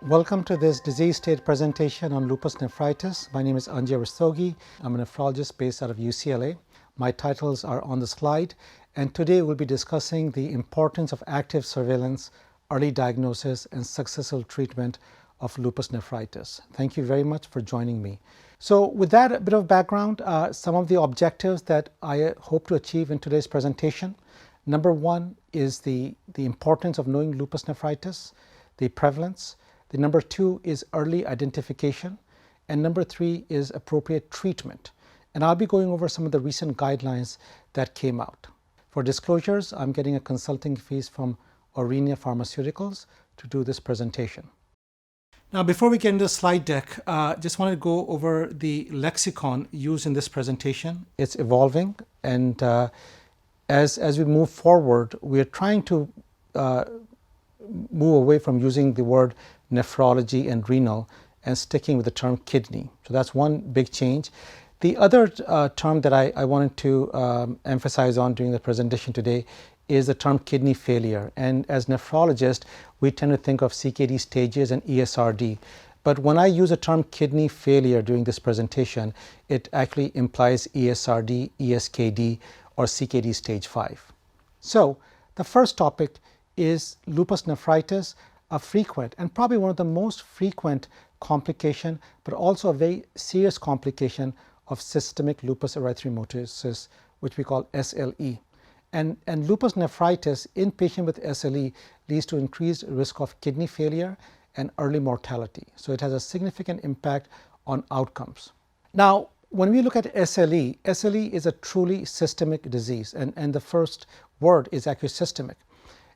Welcome to this disease state presentation on lupus nephritis. My name is Anjay Rastogi. I'm a nephrologist based out of UCLA. My titles are on the slide, and today we'll be discussing the importance of active surveillance, early diagnosis, and successful treatment of lupus nephritis. Thank you very much for joining me. So with that a bit of background, some of the objectives that I hope to achieve in today's presentation. Number one is the importance of knowing lupus nephritis, the prevalence. The number two is early identification, and number three is appropriate treatment. And I'll be going over some of the recent guidelines that came out. For disclosures, I'm getting a consulting fees from Aurinia Pharmaceuticals to do this presentation. Now, before we get into the slide deck, just wanted to go over the lexicon used in this presentation. It's evolving, and as we move forward, we are trying to move away from using the word nephrology and renal and sticking with the term kidney. So that's one big change. The other term that I wanted to emphasize on during the presentation today is the term kidney failure. And as nephrologists, we tend to think of CKD stages and ESRD. But when I use the term kidney failure during this presentation, it actually implies ESRD, ESKD, or CKD stage 5. So the first topic is lupus nephritis, a frequent and probably one of the most frequent complication, but also a very serious complication of systemic lupus erythematosus, which we call SLE. And lupus nephritis in patients with SLE leads to increased risk of kidney failure and early mortality. So it has a significant impact on outcomes. Now, when we look at SLE, SLE is a truly systemic disease, and the first word is actually systemic.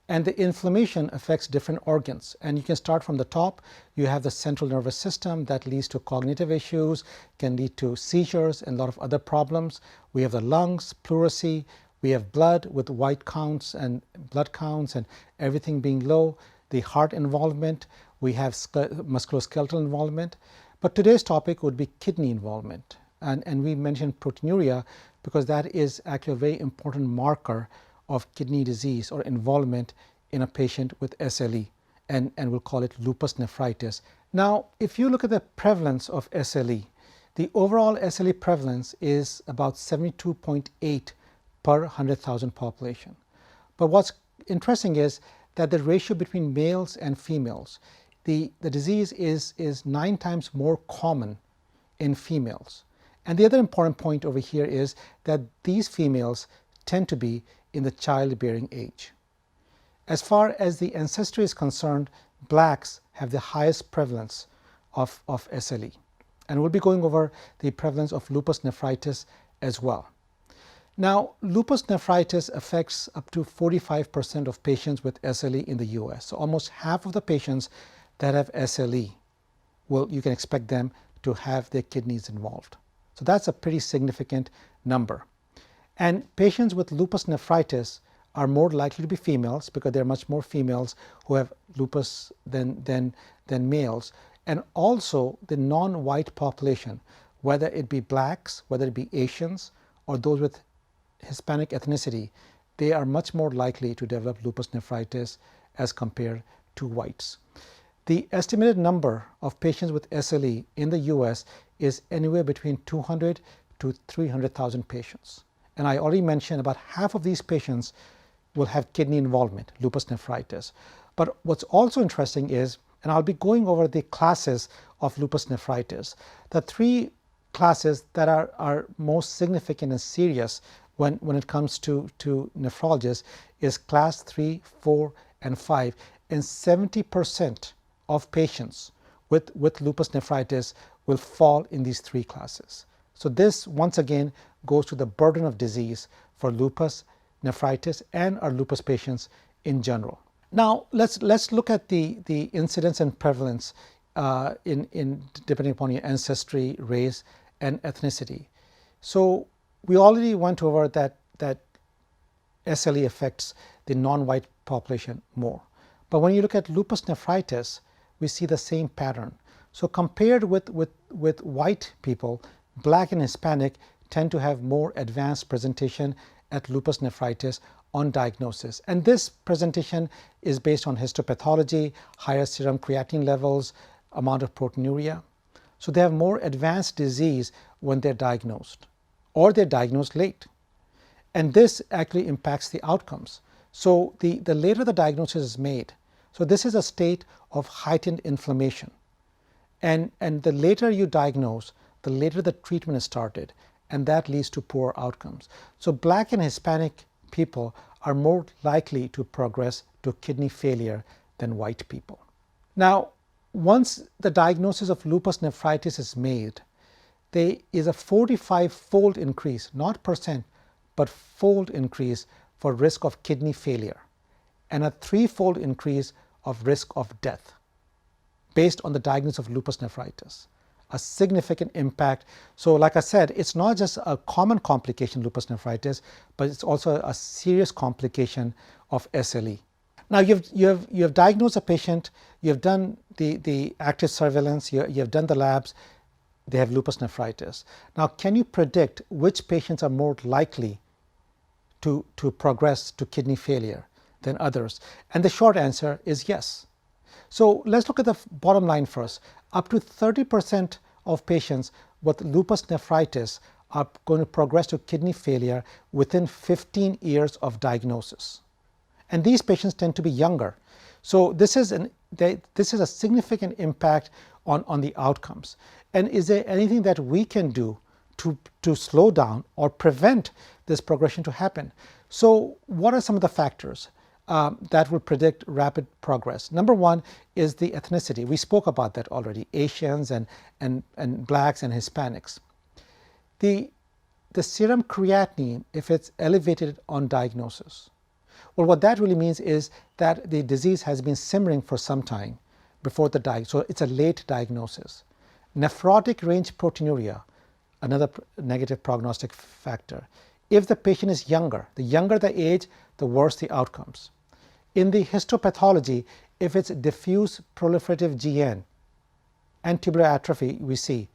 And the inflammation affects different organs. And you can start from the top. You have the central nervous system that leads to cognitive issues, can lead to seizures and a lot of other problems. We have the lungs, pleurisy. We have blood with white counts and blood counts and everything being low. The heart involvement. We have musculoskeletal involvement. But today's topic would be kidney involvement. And we mentioned proteinuria because that is actually a very important marker of kidney disease or involvement in a patient with SLE, and we'll call it lupus nephritis. Now, if you look at the prevalence of SLE, the overall SLE prevalence is about 72.8 per 100,000 population. But what's interesting is that the ratio between males and females, the disease is 9 times more common in females. And the other important point over here is that these females tend to be in the childbearing age. As far as the ancestry is concerned, blacks have the highest prevalence of SLE. And we'll be going over the prevalence of lupus nephritis as well. Now, lupus nephritis affects up to 45% of patients with SLE in the US. So almost half of the patients that have SLE, you can expect them to have their kidneys involved. So that's a pretty significant number. And patients with lupus nephritis are more likely to be females because there are much more females who have lupus than males. And also the non-white population, whether it be blacks, whether it be Asians, or those with Hispanic ethnicity, they are much more likely to develop lupus nephritis as compared to whites. The estimated number of patients with SLE in the US is anywhere between 200 to 300,000 patients. And I already mentioned about half of these patients will have kidney involvement, lupus nephritis. But what's also interesting is, and I'll be going over the classes of lupus nephritis, the 3 classes that are most significant and serious when it comes to nephrologists is class 3, 4, and 5. And 70% of patients with lupus nephritis will fall in these 3 classes. So this, once again, goes to the burden of disease for lupus nephritis and our lupus patients in general. Now, let's look at the incidence and prevalence in depending upon your ancestry, race, and ethnicity. So we already went over that SLE affects the non-white population more. But when you look at lupus nephritis, we see the same pattern. So compared with white people, Black and Hispanic tend to have more advanced presentation at lupus nephritis, on diagnosis. And this presentation is based on histopathology, higher serum creatinine levels, amount of proteinuria. So they have more advanced disease when they're diagnosed, or they're diagnosed late. And this actually impacts the outcomes. So the later the diagnosis is made, so this is a state of heightened inflammation. And the later you diagnose, the later the treatment is started, and that leads to poor outcomes. So Black and Hispanic people are more likely to progress to kidney failure than white people. Now, once the diagnosis of lupus nephritis is made, there is a 45-fold increase, not percent, but fold increase for risk of kidney failure, and a 3-fold increase of risk of death based on the diagnosis of lupus nephritis. A significant impact. So like I said, it's not just a common complication, lupus nephritis, but it's also a serious complication of SLE. Now you have diagnosed a patient, you have done the active surveillance, you have done the labs, they have lupus nephritis. Now can you predict which patients are more likely to progress to kidney failure than others? And the short answer is yes. So let's look at the bottom line first. Up to 30% of patients with lupus nephritis are going to progress to kidney failure within 15 years of diagnosis. And these patients tend to be younger. So this is a significant impact on the outcomes. And is there anything that we can do to slow down or prevent this progression to happen? So what are some of the factors that will predict rapid progress? Number one is the ethnicity. We spoke about that already, Asians and Blacks and Hispanics. The serum creatinine, if it's elevated on diagnosis, well, what that really means is that the disease has been simmering for some time before the diagnosis, so it's a late diagnosis. Nephrotic range proteinuria, another negative prognostic factor. If the patient is younger, the younger the age, the worse the outcomes. In the histopathology, if it's diffuse proliferative GN and tubular atrophy, we see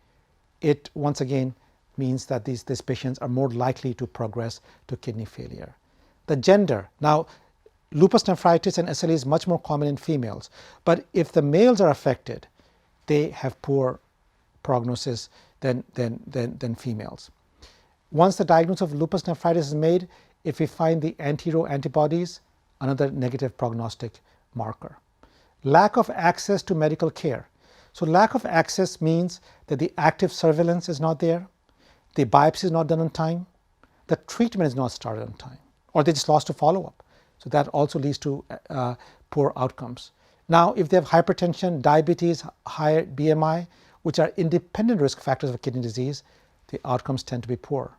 it once again means that these patients are more likely to progress to kidney failure. The gender. Now, lupus nephritis and SLE is much more common in females, but if the males are affected, they have poor prognosis than females. Once the diagnosis of lupus nephritis is made, if we find the anti-Ro antibodies, another negative prognostic marker. Lack of access to medical care. So lack of access means that the active surveillance is not there, the biopsy is not done on time, the treatment is not started on time, or they just lost a follow-up. So that also leads to poor outcomes. Now, if they have hypertension, diabetes, higher BMI, which are independent risk factors of kidney disease, the outcomes tend to be poor.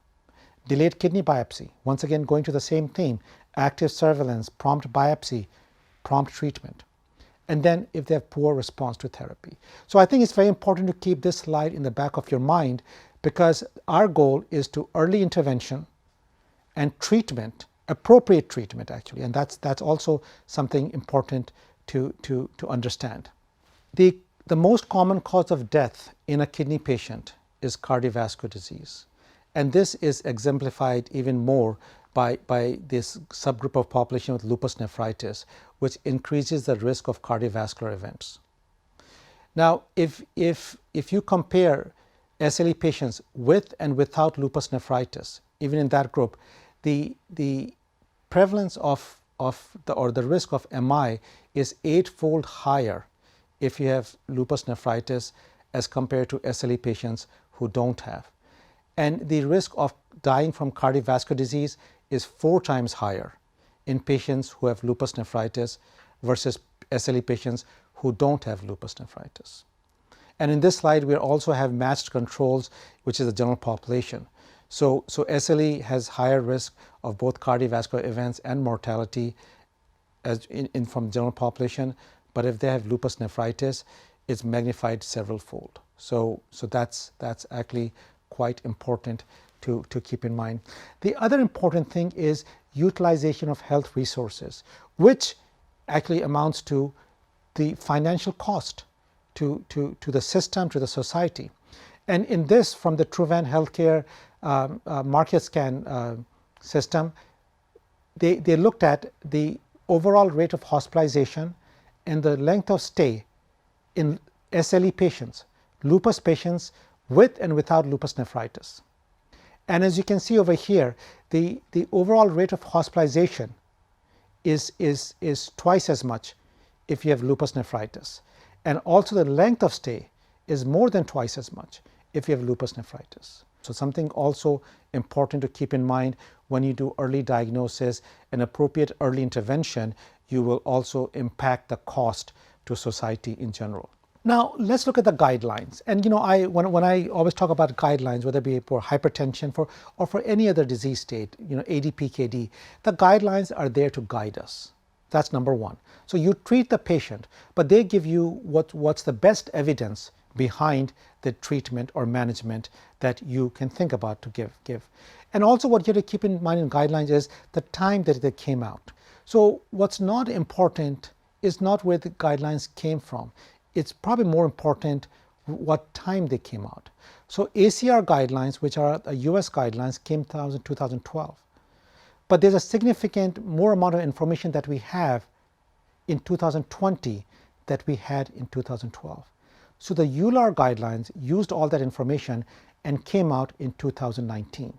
Delayed kidney biopsy, once again going to the same theme, active surveillance, prompt biopsy, prompt treatment. And then if they have poor response to therapy. So I think it's very important to keep this slide in the back of your mind, because our goal is to early intervention and treatment, appropriate treatment actually, and that's also something important to understand. The most common cause of death in a kidney patient is cardiovascular disease. And this is exemplified even more by this subgroup of population with lupus nephritis, which increases the risk of cardiovascular events. Now, if you compare SLE patients with and without lupus nephritis, even in that group, the prevalence of the risk of MI is 8-fold higher if you have lupus nephritis as compared to SLE patients who don't have. And the risk of dying from cardiovascular disease is 4 times higher in patients who have lupus nephritis versus SLE patients who don't have lupus nephritis. And in this slide, we also have matched controls, which is the general population. So SLE has higher risk of both cardiovascular events and mortality as from the general population, but if they have lupus nephritis, it's magnified several fold. So that's actually quite important to keep in mind. The other important thing is utilization of health resources, which actually amounts to the financial cost to the system, to the society. And in this, from the Truvan Healthcare market scan system, they looked at the overall rate of hospitalization and the length of stay in SLE patients, lupus patients with and without lupus nephritis. And as you can see over here, the overall rate of hospitalization is twice as much if you have lupus nephritis. And also the length of stay is more than twice as much if you have lupus nephritis. So something also important to keep in mind when you do early diagnosis and appropriate early intervention, you will also impact the cost to society in general. Now let's look at the guidelines. And when I always talk about guidelines, whether it be for hypertension or for any other disease state, AD, PKD, the guidelines are there to guide us. That's number one. So you treat the patient, but they give you what's the best evidence behind the treatment or management that you can think about to give. And also what you have to keep in mind in guidelines is the time that they came out. So what's not important is not where the guidelines came from. It's probably more important what time they came out. So ACR guidelines, which are US guidelines, came out in 2012. But there's a significant more amount of information that we have in 2020 that we had in 2012. So the EULAR guidelines used all that information and came out in 2019.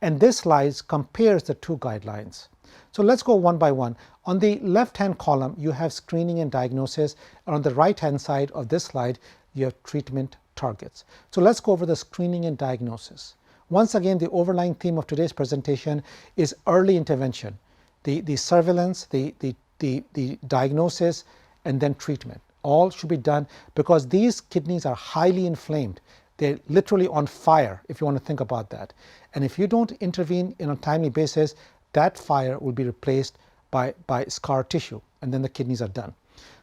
And this slide compares the two guidelines. So let's go one by one. On the left-hand column, you have screening and diagnosis. And on the right-hand side of this slide, you have treatment targets. So let's go over the screening and diagnosis. Once again, the overlying theme of today's presentation is early intervention, the surveillance, the diagnosis, and then treatment. All should be done because these kidneys are highly inflamed. They're literally on fire, if you want to think about that. And if you don't intervene on a timely basis, that fire will be replaced by scar tissue, and then the kidneys are done.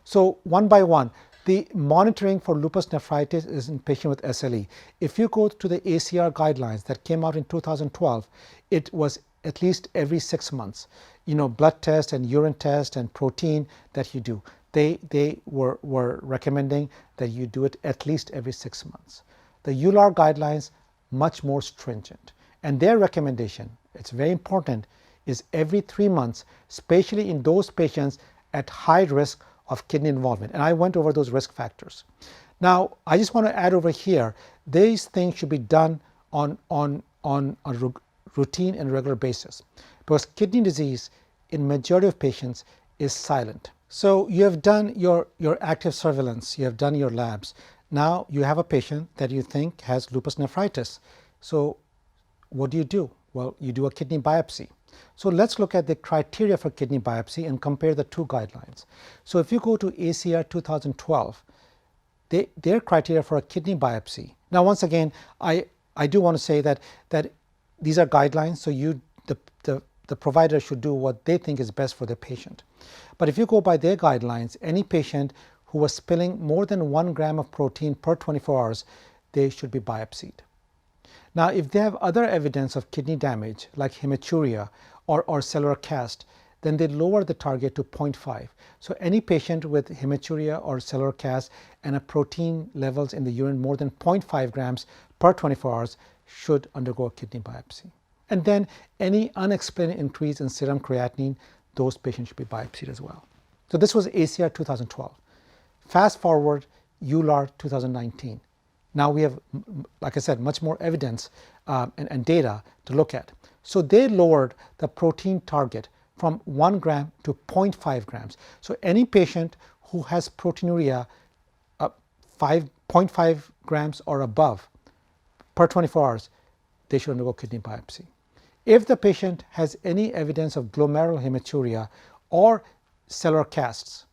So one by one, the monitoring for lupus nephritis is in patients with SLE. If you go to the ACR guidelines that came out in 2012, it was at least every 6 months. Blood test and urine test and protein that you do. They were recommending that you do it at least every 6 months. The EULAR guidelines, much more stringent. And their recommendation, it's very important, is every 3 months, especially in those patients at high risk of kidney involvement. And I went over those risk factors. Now, I just want to add over here, these things should be done on a routine and regular basis because kidney disease in majority of patients is silent. So you have done your active surveillance, you have done your labs. Now you have a patient that you think has lupus nephritis. So what do? Well, you do a kidney biopsy. So let's look at the criteria for kidney biopsy and compare the two guidelines. So if you go to ACR 2012, their criteria for a kidney biopsy. Now, once again, I do want to say that these are guidelines, so the provider should do what they think is best for the patient. But if you go by their guidelines, any patient who was spilling more than 1 gram of protein per 24 hours, they should be biopsied. Now, if they have other evidence of kidney damage like hematuria or cellular cast, then they lower the target to 0.5. So any patient with hematuria or cellular cast and a protein levels in the urine more than 0.5 grams per 24 hours should undergo a kidney biopsy. And then any unexplained increase in serum creatinine, those patients should be biopsied as well. So this was ACR 2012. Fast forward, EULAR 2019. Now we have, like I said, much more evidence and data to look at. So they lowered the protein target from 1 gram to 0.5 grams. So any patient who has proteinuria 0.5 grams or above per 24 hours, they should undergo kidney biopsy. If the patient has any evidence of glomerular hematuria or cellular casts,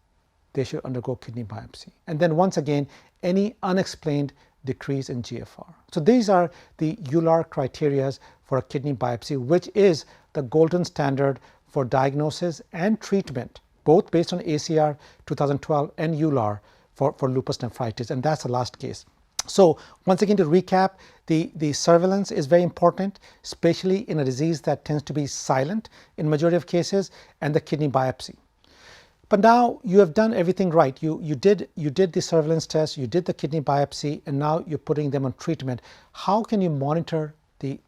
they should undergo kidney biopsy. And then once again, any unexplained decrease in GFR. So these are the EULAR criteria for a kidney biopsy, which is the golden standard for diagnosis and treatment, both based on ACR 2012 and EULAR for lupus nephritis, and that's the last case. So once again, to recap, the surveillance is very important, especially in a disease that tends to be silent in majority of cases, and the kidney biopsy. But now you have done everything right. You did the surveillance test, you did the kidney biopsy, and now you're putting them on treatment. How can you monitor if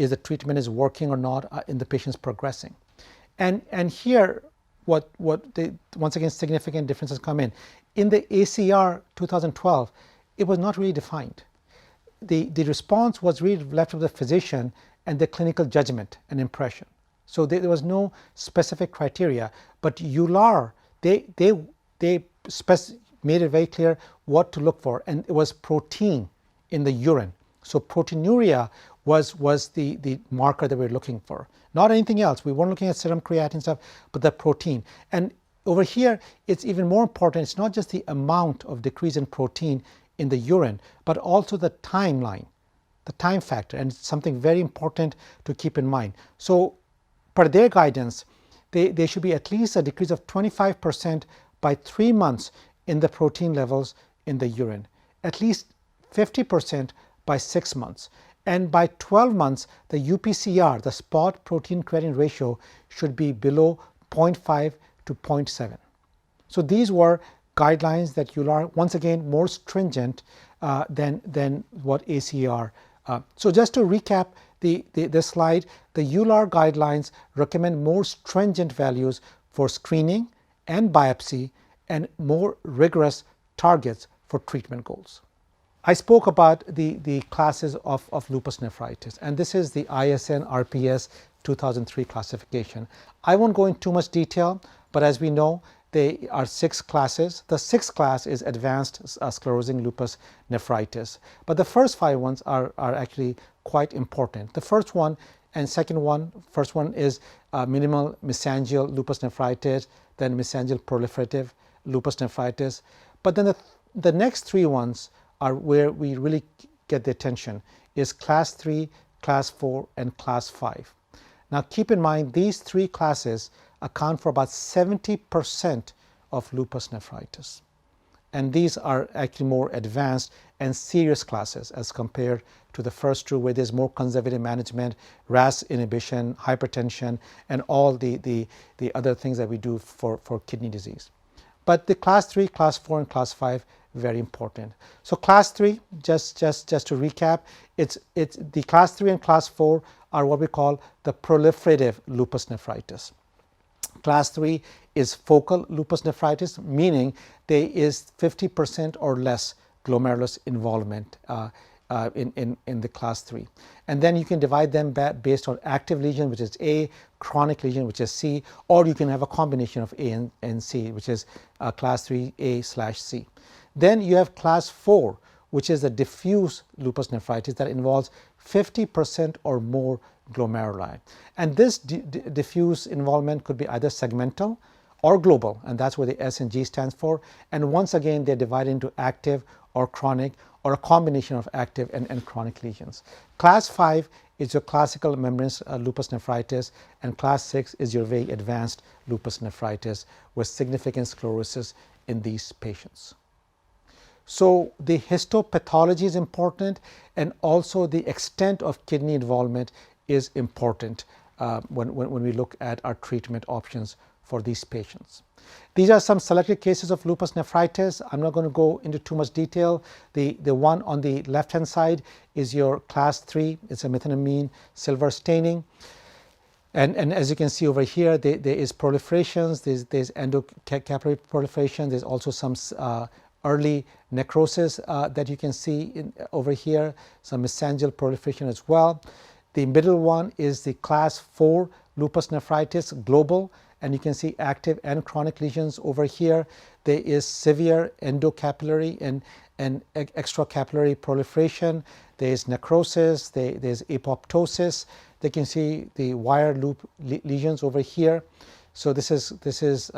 the treatment is working or not in the patient's progressing? And here, once again, significant differences come in. In the ACR 2012, it was not really defined. The response was really left to the physician and the clinical judgment and impression. So there was no specific criteria, but EULAR, they made it very clear what to look for, and it was protein in the urine. So proteinuria was the marker that we were looking for, not anything else. We weren't looking at serum creatinine stuff, but the protein. And over here, it's even more important. It's not just the amount of decrease in protein in the urine, but also the timeline, the time factor, and it's something very important to keep in mind. So per their guidance, they should be at least a decrease of 25% by 3 months in the protein levels in the urine, at least 50% by 6 months. And by 12 months, the UPCR, the spot protein creatinine ratio, should be below 0.5 to 0.7. So these were guidelines that EULAR, once again, more stringent than what ACR. So just to recap this slide, the EULAR guidelines recommend more stringent values for screening and biopsy and more rigorous targets for treatment goals. I spoke about the classes of lupus nephritis, and this is the ISN RPS 2003 classification. I won't go into too much detail, but as we know, there are 6 classes. The 6th class is advanced sclerosing lupus nephritis, but the first 5 ones are actually quite important. The first one and second one, first one is minimal mesangial lupus nephritis, then mesangial proliferative lupus nephritis, but then the next 3 ones are where we really get the attention, is class 3, class 4, and class 5. Now keep in mind, these 3 classes account for about 70% of lupus nephritis. And these are actually more advanced and serious classes as compared to the first 2, where there's more conservative management, RAS inhibition, hypertension, and all the other things that we do for kidney disease. But the class 3, class 4, and class 5, very important. So class 3, just to recap, it's the class 3 and class 4 are what we call the proliferative lupus nephritis. Class 3 is focal lupus nephritis, meaning there is 50% or less glomerulus involvement in the class 3. And then you can divide them based on active lesion, which is A, chronic lesion, which is C, or you can have a combination of A and C, which is class 3A/C. Then you have class 4, which is the diffuse lupus nephritis that involves 50% or more glomeruli. And this diffuse involvement could be either segmental or global, and that's where the S and G stands for. And once again, they're divided into active or chronic, or a combination of active and chronic lesions. Class 5 is your classical membranous lupus nephritis, and class 6 is your very advanced lupus nephritis with significant sclerosis in these patients. So the histopathology is important, and also the extent of kidney involvement is important when we look at our treatment options for these patients. These are some selected cases of lupus nephritis. I'm not going to go into too much detail. The one on the left hand side is your class 3. It's a methenamine silver staining. And as you can see over here, there is proliferations, there's endocapillary proliferation, there's also some early necrosis that you can see over here, some mesangial proliferation as well. The middle one is the class 4 lupus nephritis global, and you can see active and chronic lesions over here. There is severe endocapillary and extracapillary proliferation. There is necrosis, there's apoptosis. They can see the wire loop lesions over here. So this is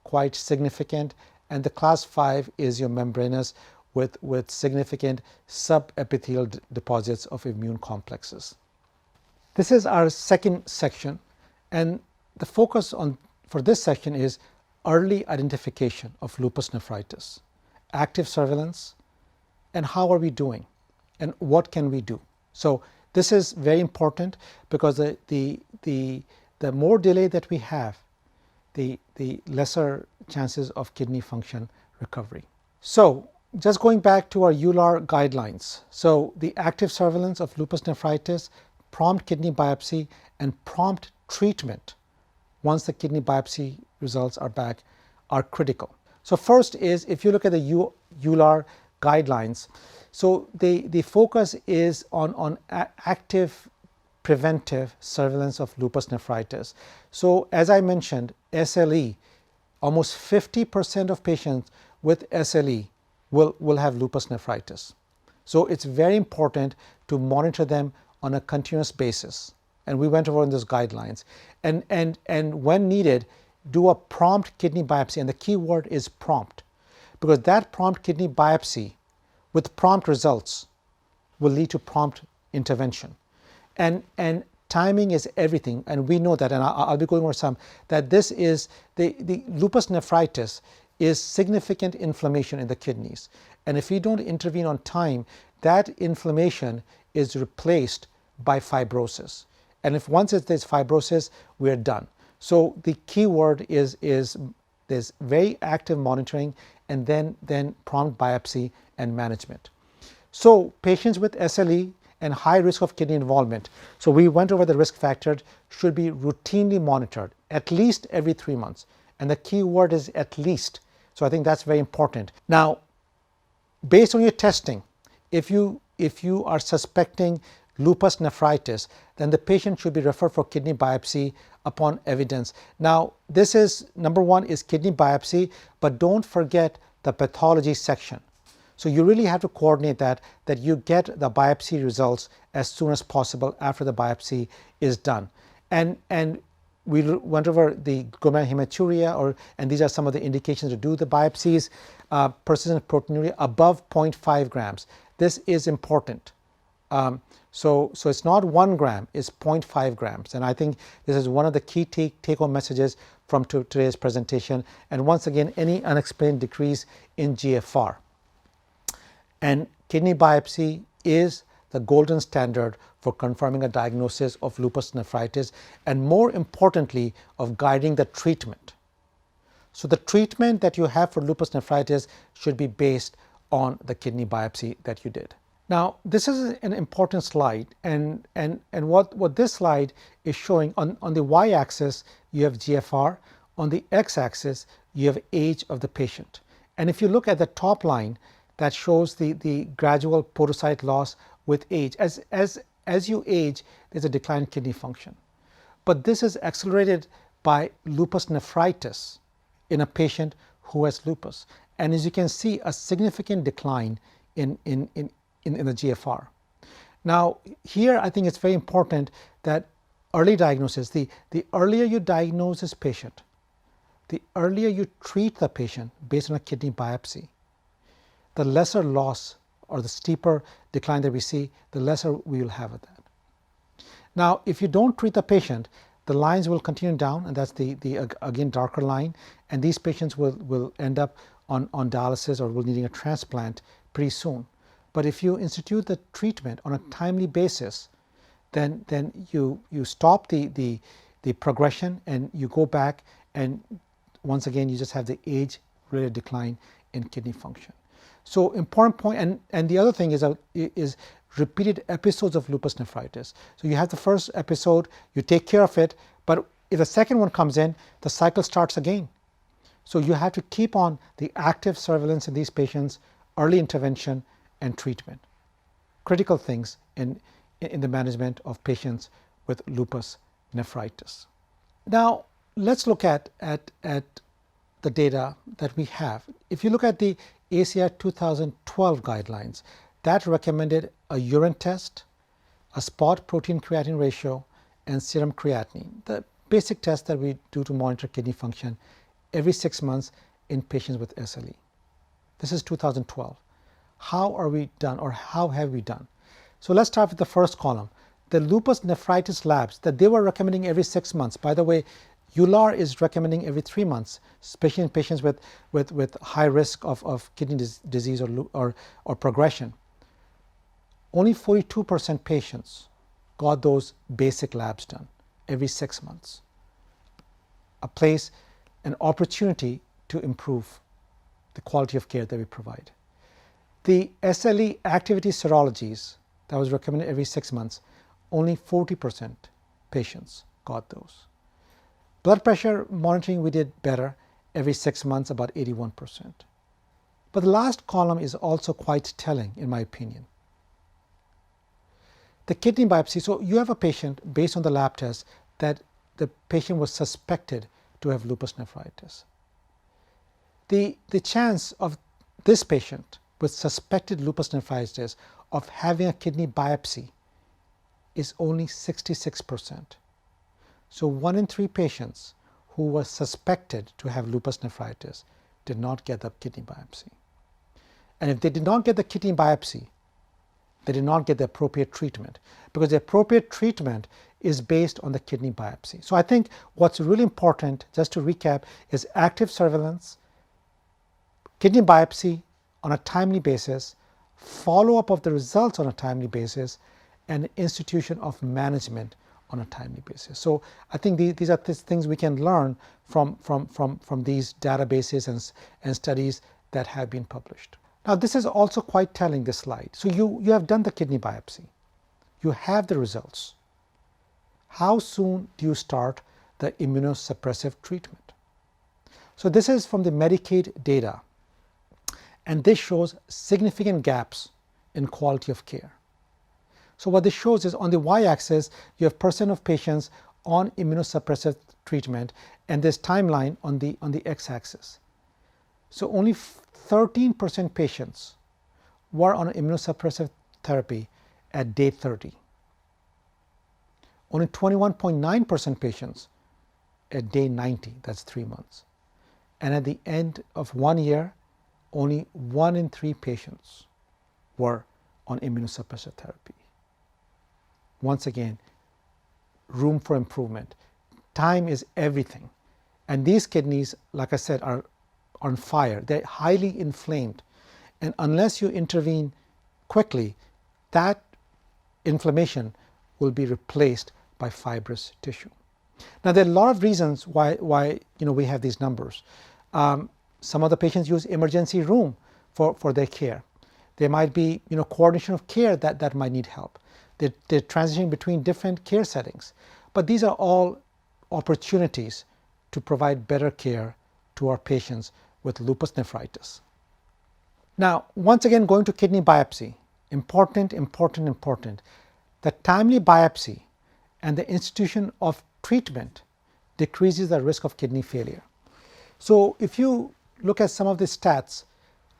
quite significant. And the class 5 is your membranous with significant subepithelial deposits of immune complexes. This is our second section, and the focus for this section is early identification of lupus nephritis, active surveillance, and how are we doing, and what can we do. So this is very important because the more delay that we have, the lesser chances of kidney function recovery. So just going back to our EULAR guidelines. So the active surveillance of lupus nephritis, prompt kidney biopsy, and prompt treatment once the kidney biopsy results are back are critical. So first is, if you look at the EULAR guidelines, so the focus is on active preventive surveillance of lupus nephritis. So as I mentioned, SLE, almost 50% of patients with SLE will have lupus nephritis. So it's very important to monitor them on a continuous basis. And we went over in those guidelines. And when needed, do a prompt kidney biopsy. And the key word is prompt, because that prompt kidney biopsy with prompt results will lead to prompt intervention. And timing is everything, and we know that, and I'll be going over some, that this is, the lupus nephritis is significant inflammation in the kidneys. And if we don't intervene on time, that inflammation is replaced by fibrosis. And if once there's fibrosis, we're done. So the key word is there's very active monitoring and then prompt biopsy and management. So patients with SLE and high risk of kidney involvement, so we went over the risk factors, should be routinely monitored at least every 3 months. And the key word is at least. So I think that's very important. Now, based on your testing, if you are suspecting lupus nephritis, then the patient should be referred for kidney biopsy upon evidence. Now, this is, number one is kidney biopsy, but don't forget the pathology section. So you really have to coordinate that you get the biopsy results as soon as possible after the biopsy is done. And we went over the glomerular hematuria, and these are some of the indications to do the biopsies. Persistent proteinuria above 0.5 grams. This is important. So it's not 1 gram, it's 0.5 grams. And I think this is one of the key take-home messages from today's presentation. And once again, any unexplained decrease in GFR. And kidney biopsy is the golden standard for confirming a diagnosis of lupus nephritis, and more importantly, of guiding the treatment. So the treatment that you have for lupus nephritis should be based on the kidney biopsy that you did. Now, this is an important slide, and what this slide is showing, on the y-axis you have GFR, on the x-axis you have age of the patient. And if you look at the top line, that shows the gradual podocyte loss with age. As you age, there's a decline in kidney function. But this is accelerated by lupus nephritis in a patient who has lupus. And as you can see, a significant decline in the GFR. Now, here I think it's very important that early diagnosis, the earlier you diagnose this patient, the earlier you treat the patient based on a kidney biopsy, the lesser loss or the steeper decline that we see, the lesser we will have of that. Now, if you don't treat the patient, the lines will continue down, and that's the again darker line, and these patients will end up on dialysis or will needing a transplant pretty soon. But if you institute the treatment on a timely basis, then you stop the progression and you go back, and once again you just have the age-related decline in kidney function. So important point, and the other thing is repeated episodes of lupus nephritis. So you have the first episode, you take care of it, but if the second one comes in, the cycle starts again. So you have to keep on the active surveillance in these patients, early intervention and treatment. Critical things in the management of patients with lupus nephritis. Now let's look at the data that we have. If you look at the ACR 2012 guidelines, that recommended a urine test, a spot protein creatinine ratio, and serum creatinine, the basic test that we do to monitor kidney function every 6 months in patients with SLE. This is 2012. How are we done, or how have we done? So let's start with the first column. The lupus nephritis labs that they were recommending every 6 months. By the way, EULAR is recommending every 3 months, especially in patients with high risk of kidney disease or progression. Only 42% patients got those basic labs done every 6 months. An opportunity to improve the quality of care that we provide. The SLE activity serologies that was recommended every 6 months, only 40% patients got those. Blood pressure monitoring, we did better every 6 months, about 81%. But the last column is also quite telling, in my opinion. The kidney biopsy, so you have a patient, based on the lab test, that the patient was suspected to have lupus nephritis. The chance of this patient with suspected lupus nephritis of having a kidney biopsy is only 66%. So 1 in 3 patients who were suspected to have lupus nephritis did not get the kidney biopsy. And if they did not get the kidney biopsy, they did not get the appropriate treatment, because the appropriate treatment is based on the kidney biopsy. So I think what's really important, just to recap, is active surveillance, kidney biopsy on a timely basis, follow-up of the results on a timely basis, and institution of management on a timely basis. So I think these are things we can learn from these databases and studies that have been published. Now this is also quite telling, this slide. So you have done the kidney biopsy. You have the results. How soon do you start the immunosuppressive treatment? So this is from the Medicaid data, and this shows significant gaps in quality of care. So what this shows is, on the y-axis, you have percent of patients on immunosuppressive treatment, and this timeline on the x-axis. So only 13% patients were on immunosuppressive therapy at day 30. Only 21.9% patients at day 90, that's 3 months. And at the end of 1 year, only 1 in 3 patients were on immunosuppressive therapy. Once again, room for improvement. Time is everything. And these kidneys, like I said, are on fire. They're highly inflamed. And unless you intervene quickly, that inflammation will be replaced by fibrous tissue. Now, there are a lot of reasons why we have these numbers. Some of the patients use emergency room for their care. There might be coordination of care that might need help. They're transitioning between different care settings. But these are all opportunities to provide better care to our patients with lupus nephritis. Now, once again, going to kidney biopsy, important. The timely biopsy and the institution of treatment decreases the risk of kidney failure. So if you look at some of the stats,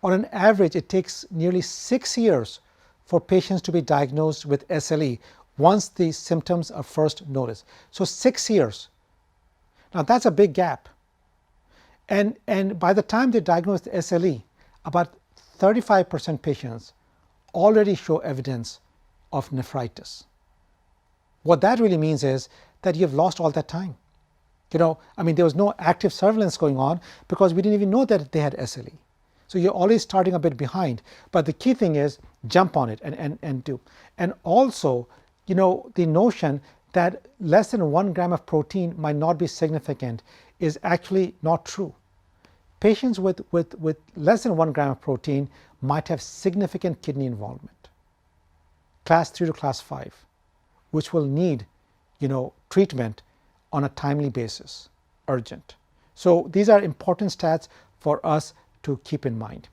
on an average, it takes nearly 6 years for patients to be diagnosed with SLE once the symptoms are first noticed. So 6 years. Now that's a big gap. And by the time they're diagnosed with SLE, about 35% patients already show evidence of nephritis. What that really means is that you've lost all that time. There was no active surveillance going on because we didn't even know that they had SLE. So you're always starting a bit behind. But the key thing is jump on it and do. And also, the notion that less than 1 gram of protein might not be significant is actually not true. Patients with less than 1 gram of protein might have significant kidney involvement, class 3 to class 5, which will need, treatment on a timely basis, urgent. So these are important stats for us to keep in mind.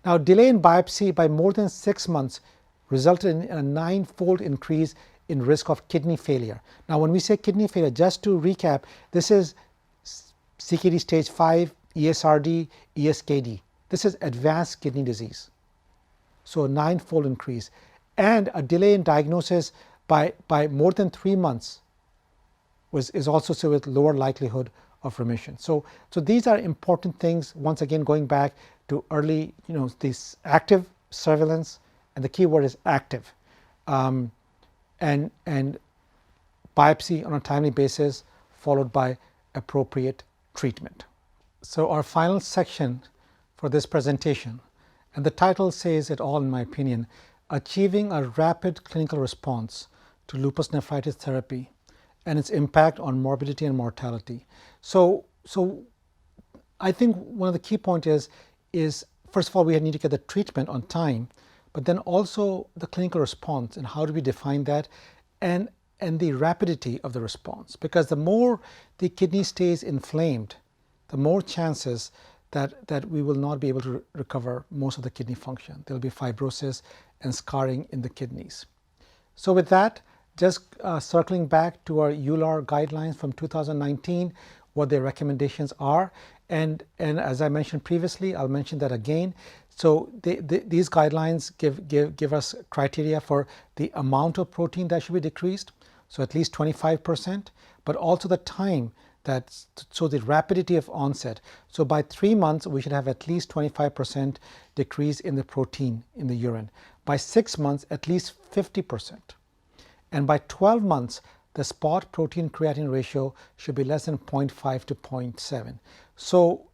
Now, delay in biopsy by more than 6 months resulted in a 9-fold increase in risk of kidney failure. Now, when we say kidney failure, just to recap, this is CKD stage 5, ESRD, ESKD. This is advanced kidney disease. So a 9-fold increase. And a delay in diagnosis by more than 3 months is also so with lower likelihood of remission. So these are important things, once again going back to early, this active surveillance, and the key word is active, and biopsy on a timely basis followed by appropriate treatment. So our final section for this presentation, and the title says it all in my opinion, Achieving a Rapid Clinical Response to Lupus Nephritis Therapy and its impact on morbidity and mortality. So I think one of the key points is first of all, we need to get the treatment on time, but then also the clinical response and how do we define that, and and the rapidity of the response, because the more the kidney stays inflamed, the more chances that we will not be able to recover most of the kidney function. There will be fibrosis and scarring in the kidneys. So with that, just circling back to our EULAR guidelines from 2019, what their recommendations are, and as I mentioned previously, I'll mention that again. So these guidelines give us criteria for the amount of protein that should be decreased, so at least 25%, but also the time, so the rapidity of onset. So by 3 months, we should have at least 25% decrease in the protein in the urine. By 6 months, at least 50%. And by 12 months, the spot protein creatinine ratio should be less than 0.5 to 0.7. So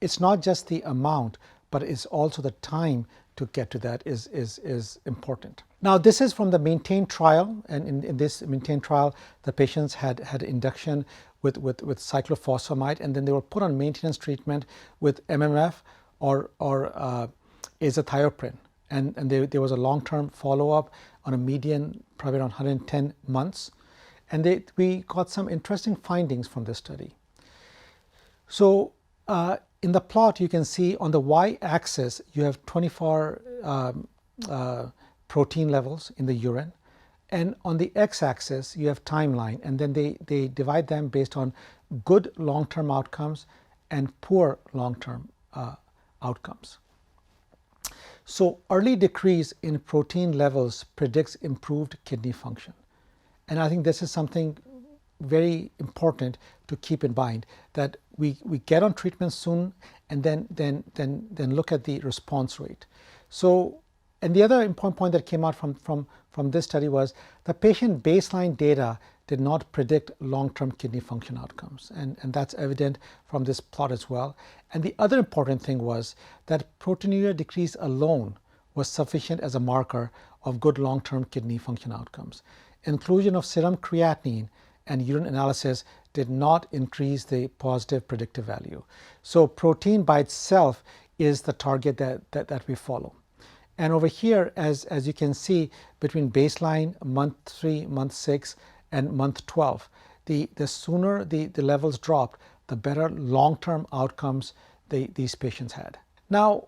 it's not just the amount, but it's also the time to get to that is important. Now, this is from the MAINTAIN trial, and in this MAINTAIN trial, the patients had induction with cyclophosphamide, and then they were put on maintenance treatment with MMF or azathioprine. And there was a long-term follow-up on a median, probably around 110 months. And we got some interesting findings from this study. So in the plot, you can see on the y-axis, you have 24 protein levels in the urine. And on the x-axis, you have timeline. And then they divide them based on good long-term outcomes and poor long-term outcomes. So early decrease in protein levels predicts improved kidney function. And I think this is something very important to keep in mind, that we get on treatment soon and then look at the response rate. So, and the other important point that came out from this study was the patient baseline data did not predict long-term kidney function outcomes. And that's evident from this plot as well. And the other important thing was that proteinuria decrease alone was sufficient as a marker of good long-term kidney function outcomes. Inclusion of serum creatinine and urine analysis did not increase the positive predictive value. So protein by itself is the target that we follow. And over here, as you can see, between baseline, month 3, month 6, and month 12, the sooner the levels dropped, the better long-term outcomes these patients had. Now,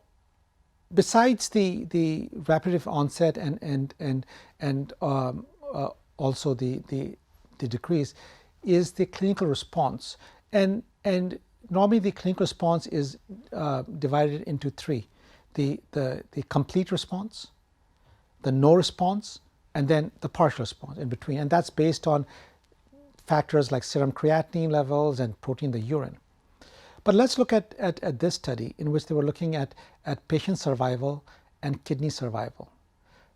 besides the rapid onset and also the decrease, is the clinical response. And normally the clinical response is divided into 3. The complete response, the no response, and then the partial response in between. And that's based on factors like serum creatinine levels and protein in the urine. But let's look at this study in which they were looking at patient survival and kidney survival.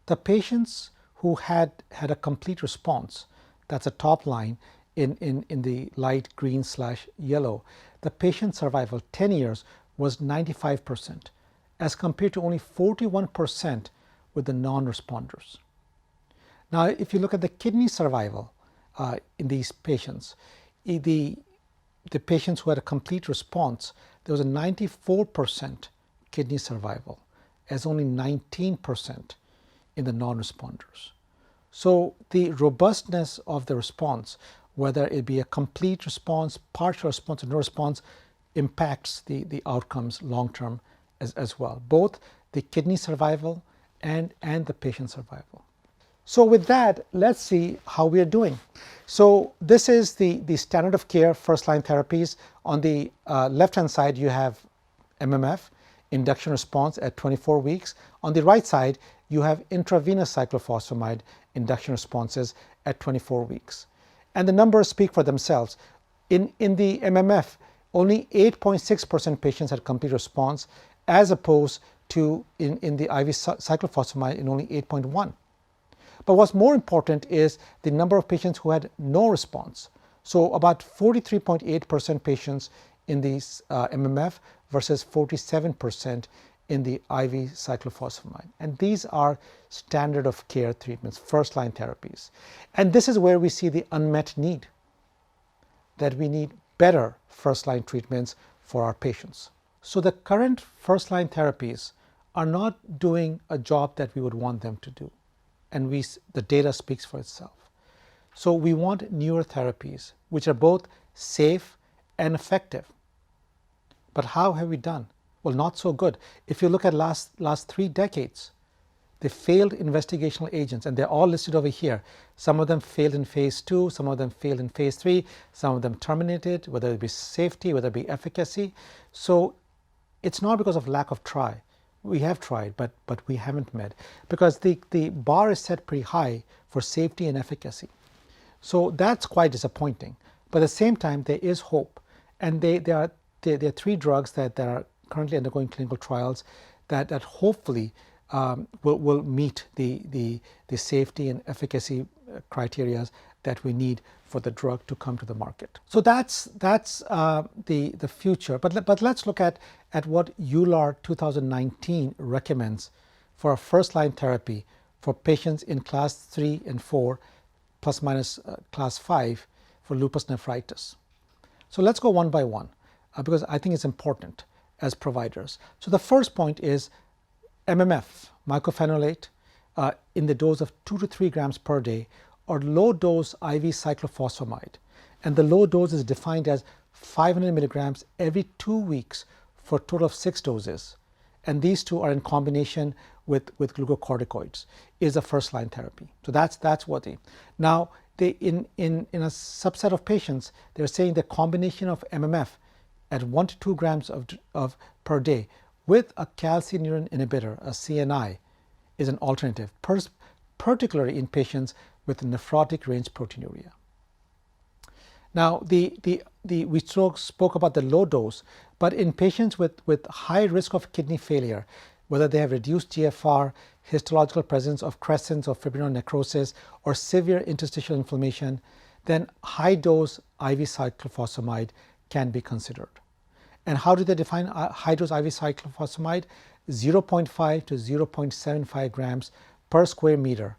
The patients who had a complete response, that's a top line in the light green/yellow, the patient survival 10 years was 95%, as compared to only 41% with the non-responders. Now, if you look at the kidney survival in these patients, the patients who had a complete response, there was a 94% kidney survival, as only 19% in the non-responders. So the robustness of the response, whether it be a complete response, partial response, or no response, impacts the outcomes long-term as well, both the kidney survival and the patient survival. So with that, let's see how we are doing. So this is the standard of care first-line therapies. On the left-hand side, you have MMF, induction response at 24 weeks. On the right side, you have intravenous cyclophosphamide induction responses at 24 weeks. And the numbers speak for themselves. In the MMF, only 8.6% patients had complete response, as opposed to in the IV cyclophosphamide in only 8.1%. But what's more important is the number of patients who had no response. So about 43.8% patients in the MMF versus 47% in the IV cyclophosphamide. And these are standard of care treatments, first-line therapies. And this is where we see the unmet need, that we need better first-line treatments for our patients. So the current first-line therapies are not doing a job that we would want them to do. And the data speaks for itself. So we want newer therapies which are both safe and effective. But how have we done? Well, not so good. If you look at last 3 decades, the failed investigational agents, and they're all listed over here. Some of them failed in phase 2, some of them failed in phase 3, some of them terminated, whether it be safety, whether it be efficacy. So it's not because of lack of try. We have tried, but we haven't met, because the bar is set pretty high for safety and efficacy. So that's quite disappointing. But at the same time, there is hope. And there are 3 drugs that are currently undergoing clinical trials that hopefully will meet the safety and efficacy criteria that we need for the drug to come to the market. So that's the future. But let's look at what EULAR 2019 recommends for a first-line therapy for patients in class 3 and 4 plus minus class 5 for lupus nephritis. So let's go one by one because I think it's important as providers. So the first point is MMF, mycophenolate, in the dose of 2 to 3 grams per day, or low dose IV cyclophosphamide. And the low dose is defined as 500 milligrams every 2 weeks for a total of 6 doses. And these 2 are in combination with glucocorticoids, is a first line therapy. So that's what they. Now, in a subset of patients, they're saying the combination of MMF at 1 to 2 grams of per day with a calcineurin inhibitor, a CNI, is an alternative, particularly in patients with nephrotic range proteinuria. Now, we spoke about the low dose, but in patients with high risk of kidney failure, whether they have reduced GFR, histological presence of crescents of fibrinal necrosis, or severe interstitial inflammation, then high dose IV cyclophosphamide can be considered. And how do they define high dose IV cyclophosphamide? 0.5 to 0.75 grams per square meter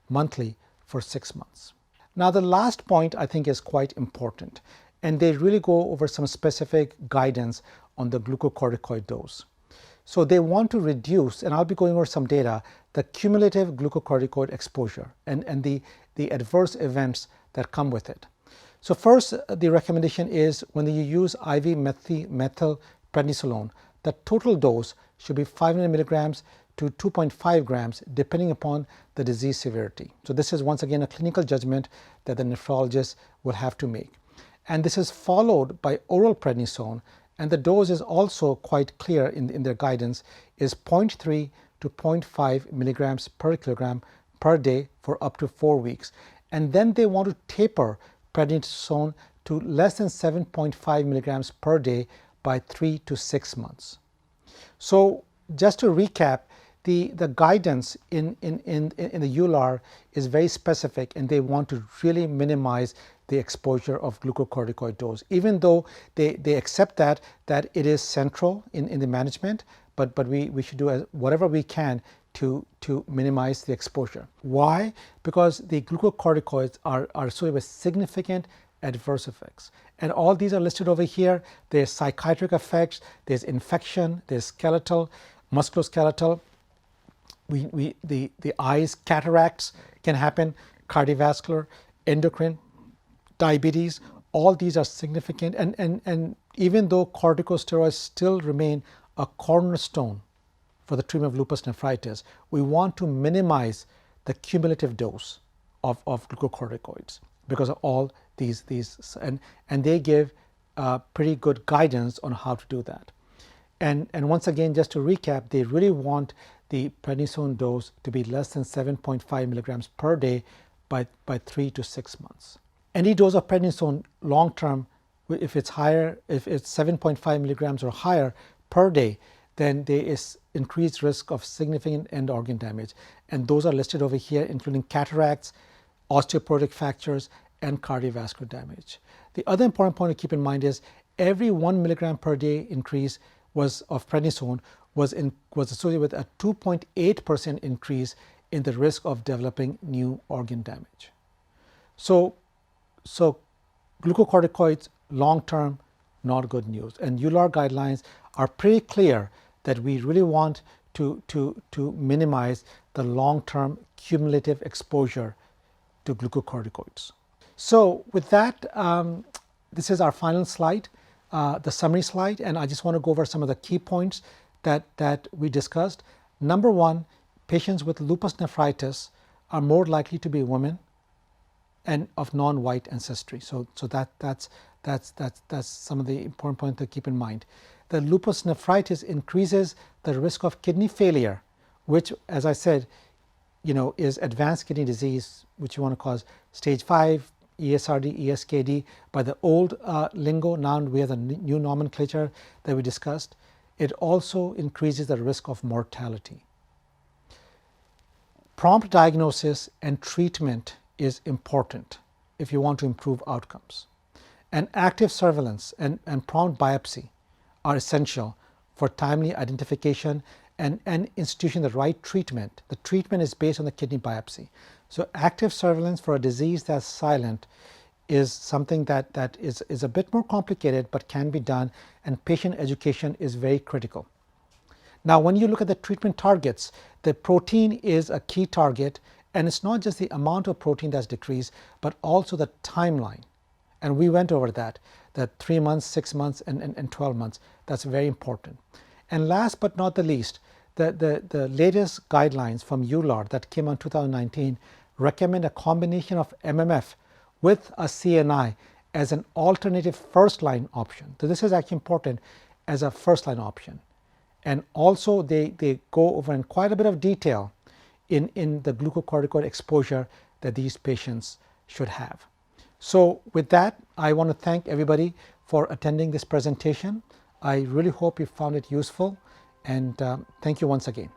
monthly for 6 months. Now, the last point I think is quite important, and they really go over some specific guidance on the glucocorticoid dose. So they want to reduce, and I'll be going over some data, the cumulative glucocorticoid exposure and the adverse events that come with it. So first, the recommendation is when you use IV methylprednisolone, the total dose should be 500 milligrams to 2.5 grams depending upon the disease severity. So this is once again a clinical judgment that the nephrologist will have to make. And this is followed by oral prednisone, and the dose is also quite clear in their guidance, is 0.3 to 0.5 milligrams per kilogram per day for up to 4 weeks. And then they want to taper prednisone to less than 7.5 milligrams per day by 3 to 6 months. So just to recap, the guidance in the EULAR is very specific, and they want to really minimize the exposure of glucocorticoid dose, even though they accept that it is central in the management, but we should do whatever we can to minimize the exposure. Why? Because the glucocorticoids are associated with significant adverse effects. And all these are listed over here. There's psychiatric effects, there's infection, there's skeletal, musculoskeletal. The eyes, cataracts can happen, cardiovascular, endocrine, diabetes. All these are significant. And even though corticosteroids still remain a cornerstone for the treatment of lupus nephritis, we want to minimize the cumulative dose of glucocorticoids because of all these and they give pretty good guidance on how to do that. And once again, just to recap, they really want the prednisone dose to be less than 7.5 milligrams per day by 3 to 6 months. Any dose of prednisone long term, if it's higher, if it's 7.5 milligrams or higher per day, then there is increased risk of significant end organ damage. And those are listed over here, including cataracts, osteoporotic fractures, and cardiovascular damage. The other important point to keep in mind is every 1 milligram per day increase of prednisone was associated with a 2.8% increase in the risk of developing new organ damage. So glucocorticoids long term, not good news. And EULAR guidelines are pretty clear that we really want to minimize the long term cumulative exposure to glucocorticoids. So with that, this is our final slide, the summary slide, and I just want to go over some of the key points that we discussed. Number one, patients with lupus nephritis are more likely to be women and of non-white ancestry. So that's some of the important points to keep in mind. The lupus nephritis increases the risk of kidney failure, which, as I said, is advanced kidney disease, which you want to cause stage 5, ESRD, ESKD. By the old lingo, now we have the new nomenclature that we discussed. It also increases the risk of mortality. Prompt diagnosis and treatment is important if you want to improve outcomes. And active surveillance and prompt biopsy are essential for timely identification and instituting the right treatment. The treatment is based on the kidney biopsy. So active surveillance for a disease that's silent is something that is a bit more complicated but can be done, and patient education is very critical. Now, when you look at the treatment targets, the protein is a key target, and it's not just the amount of protein that's decreased, but also the timeline. And we went over that 3 months, 6 months, and 12 months. That's very important. And last but not the least, the latest guidelines from EULAR that came out in 2019 recommend a combination of MMF with a CNI as an alternative first-line option. So this is actually important as a first-line option. And also they go over in quite a bit of detail in the glucocorticoid exposure that these patients should have. So with that, I want to thank everybody for attending this presentation. I really hope you found it useful, and thank you once again.